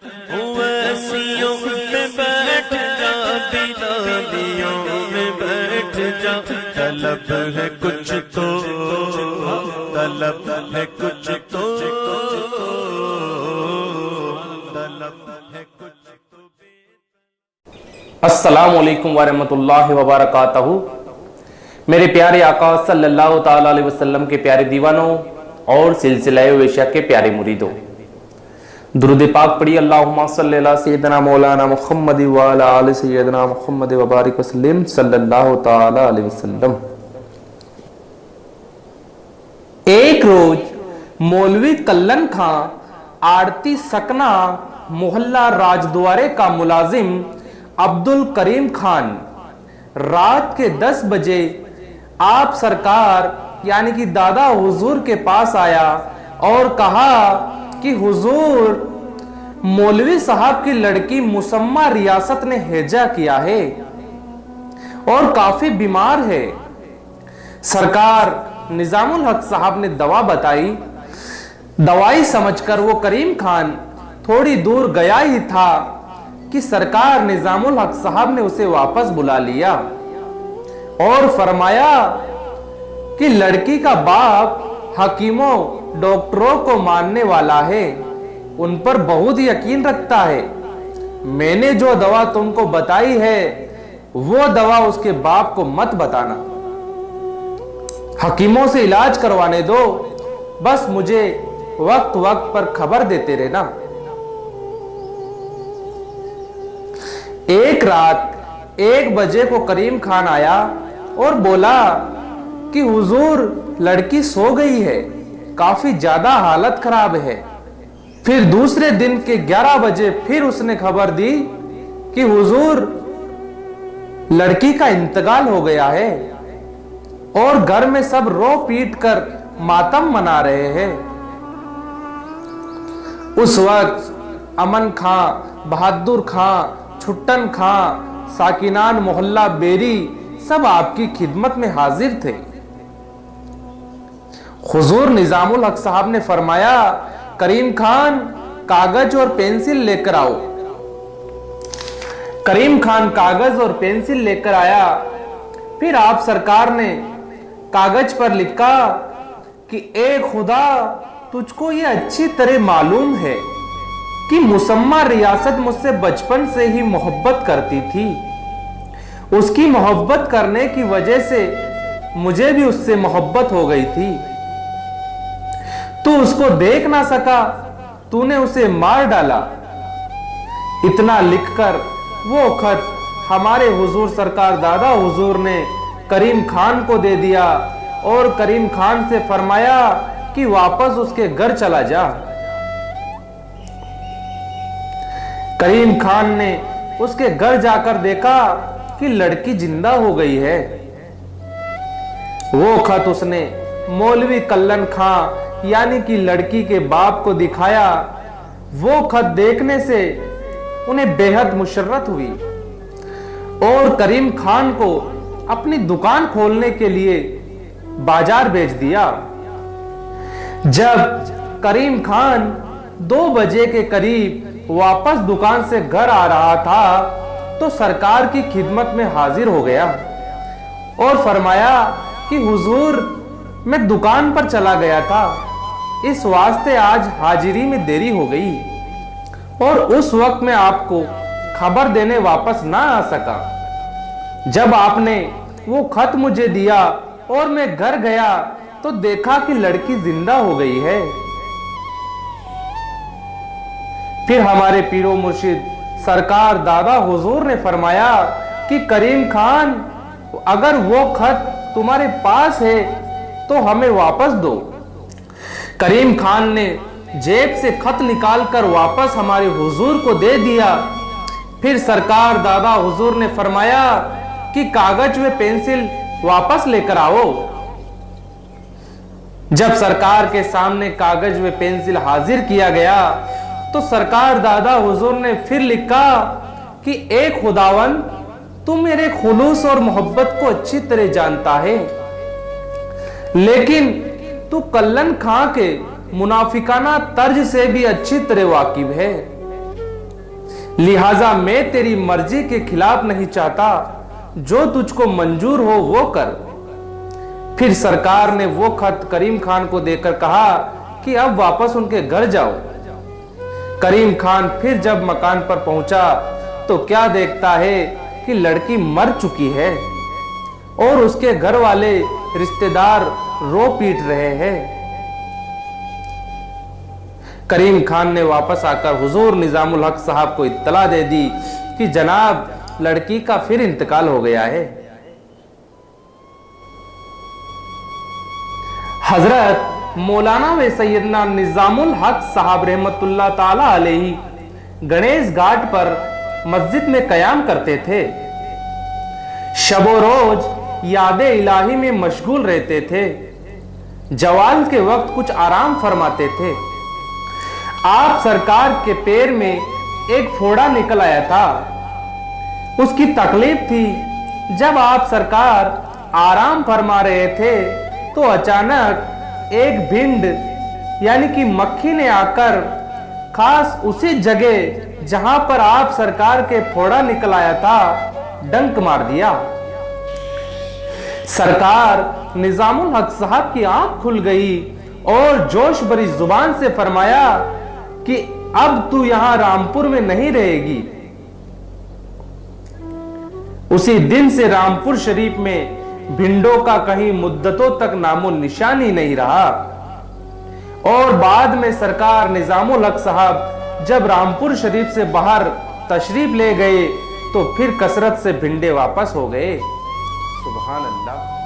वैसियों में बैठ जा, बिलालियों में बैठ जा, तलब है कुछ तो, तलब है कुछ तो, तलब है कुछ तो। अस्सलामु अलैकुम वरहमतुल्लाहि वबरकातहू। मेरे प्यारे आका सल्लल्लाहु ताला अलैहि वसल्लम के प्यारे दीवानों और सिलसिला वेशा के प्यारे मुरीदों, दुरूद पाक पढ़ी। अल्लाहुम्मा सल्ली अला सय्यिदना मौलाना मुहम्मद व अला आलि सय्यिदना मुहम्मद व बारिक वसल्लम सल्लल्लाहु ताला अलैहि वसल्लम। एक रोज मौलवी कल्लन खां आड़ती सकना मोहल्ला राजद्वारे का मुलाजिम अब्दुल करीम खान रात के 10 बजे आप सरकार यानी कि दादा हुजूर के पास आया और कहा कि हुजूर, मौलवी साहब की लड़की मुसम्मा रियासत ने हैजा किया है और काफी बीमार है। सरकार निजामुल हक साहब ने दवा बताई। दवाई समझकर वो करीम खान थोड़ी दूर गया ही था कि सरकार निजामुल हक साहब ने उसे वापस बुला लिया और फरमाया कि लड़की का बाप हकीमों डॉक्टरों को मानने वाला है, उन पर बहुत यकीन रखता है। मैंने जो दवा तुमको बताई है वो दवा उसके बाप को मत बताना, हकीमों से इलाज करवाने दो, बस मुझे वक्त वक्त पर खबर देते रहना। एक रात 1 बजे को करीम खान आया और बोला कि हुजूर, लड़की सो गई है, काफी ज्यादा हालत खराब है। फिर दूसरे दिन के 11 बजे फिर उसने खबर दी कि हुजूर, लड़की का इंतकाल हो गया है और घर में सब रो पीट कर मातम मना रहे हैं। उस वक्त अमन खां, बहादुर खां, छुट्टन खां, साकिनान मोहल्ला बेरी सब आपकी खिदमत में हाजिर थे। हुजूर निजामुल हक साहब ने फरमाया, करीम खान कागज और पेंसिल लेकर आओ। करीम खान कागज और पेंसिल लेकर आया। फिर आप सरकार ने कागज पर लिखा कि ए खुदा, तुझको ये अच्छी तरह मालूम है कि मुसम्मा रियासत मुझसे बचपन से ही मोहब्बत करती थी। उसकी मोहब्बत करने की वजह से मुझे भी उससे मोहब्बत हो गई थी। तू उसको देख ना सका, तूने उसे मार डाला। इतना लिखकर वो खत हमारे हुजूर सरकार दादा हुजूर ने करीम खान को दे दिया और करीम खान से फरमाया कि वापस उसके घर चला जा। करीम खान ने उसके घर जाकर देखा कि लड़की जिंदा हो गई है। वो खत उसने मौलवी कल्लन खां यानी कि लड़की के बाप को दिखाया। वो खत देखने से उन्हें बेहद मुशर्रत हुई और करीम खान को अपनी दुकान खोलने के लिए बाजार भेज दिया। जब करीम खान 2 बजे के करीब वापस दुकान से घर आ रहा था तो सरकार की खिदमत में हाजिर हो गया और फरमाया कि हुजूर, मैं दुकान पर चला गया था, इस वास्ते आज हाजिरी में देरी हो गई और उस वक्त मैं आपको खबर देने वापस ना आ सका। जब आपने वो खत मुझे दिया और मैं घर गया तो देखा कि लड़की जिंदा हो गई है। फिर हमारे पीरो मुर्शिद सरकार दादा हुजूर ने फरमाया कि करीम खान, अगर वो खत तुम्हारे पास है तो हमें वापस दो। करीम खान ने जेब से खत निकालकर वापस हमारे हुजूर को दे दिया। फिर सरकार दादा हुजूर ने फरमाया कि कागज व पेंसिल वापस लेकर आओ। जब सरकार के सामने कागज व पेंसिल हाजिर किया गया तो सरकार दादा हुजूर ने फिर लिखा कि ए खुदावन, तू मेरे खुलूस और मोहब्बत को अच्छी तरह जानता है, लेकिन तू कल्लन खां के मुनाफिकाना तर्ज से भी अच्छी तरह वाकिफ है। लिहाजा मैं तेरी मर्जी के खिलाफ नहीं चाहता, जो तुझको मंजूर हो वो कर। फिर सरकार ने वो खत करीम खान को देकर कहा कि अब वापस उनके घर जाओ। करीम खान फिर जब मकान पर पहुंचा तो क्या देखता है कि लड़की मर चुकी है और उसके घर वाले रिश्तेदार रो पीट रहे हैं। करीम खान ने वापस आकर हुजूर निजामुल हक साहब को इत्तला दे दी कि जनाब, लड़की का फिर इंतकाल हो गया है। हजरत मौलाना व सैयदना निजामुल हक साहब रहमतुल्लाह ताला अलैहि गणेश घाट पर मस्जिद में कयाम करते थे। शबो रोज यादे इलाही में मशगूल रहते थे। जवाल के वक्त कुछ आराम फरमाते थे। आप सरकार के पैर में एक फोड़ा निकल आया था। उसकी तकलीफ थी। जब आप सरकार आराम फरमा रहे थे तो अचानक एक भिंड यानी कि मक्खी ने आकर खास उसी जगह जहां पर आप सरकार के फोड़ा निकल आया था डंक मार दिया। सरकार निजामुल हक साहब की आंख खुल गई और जोश भरी जुबान से फरमाया कि अब तू यहां रामपुर में नहीं रहेगी। उसी दिन से रामपुर शरीफ में भिंडों का कहीं मुद्दतों तक नामो निशान ही नहीं रहा। और बाद में सरकार निजामुल हक साहब जब रामपुर शरीफ से बाहर तशरीफ ले गए तो फिर कसरत से भिंडे वापस हो गए। सुभान अल्लाह।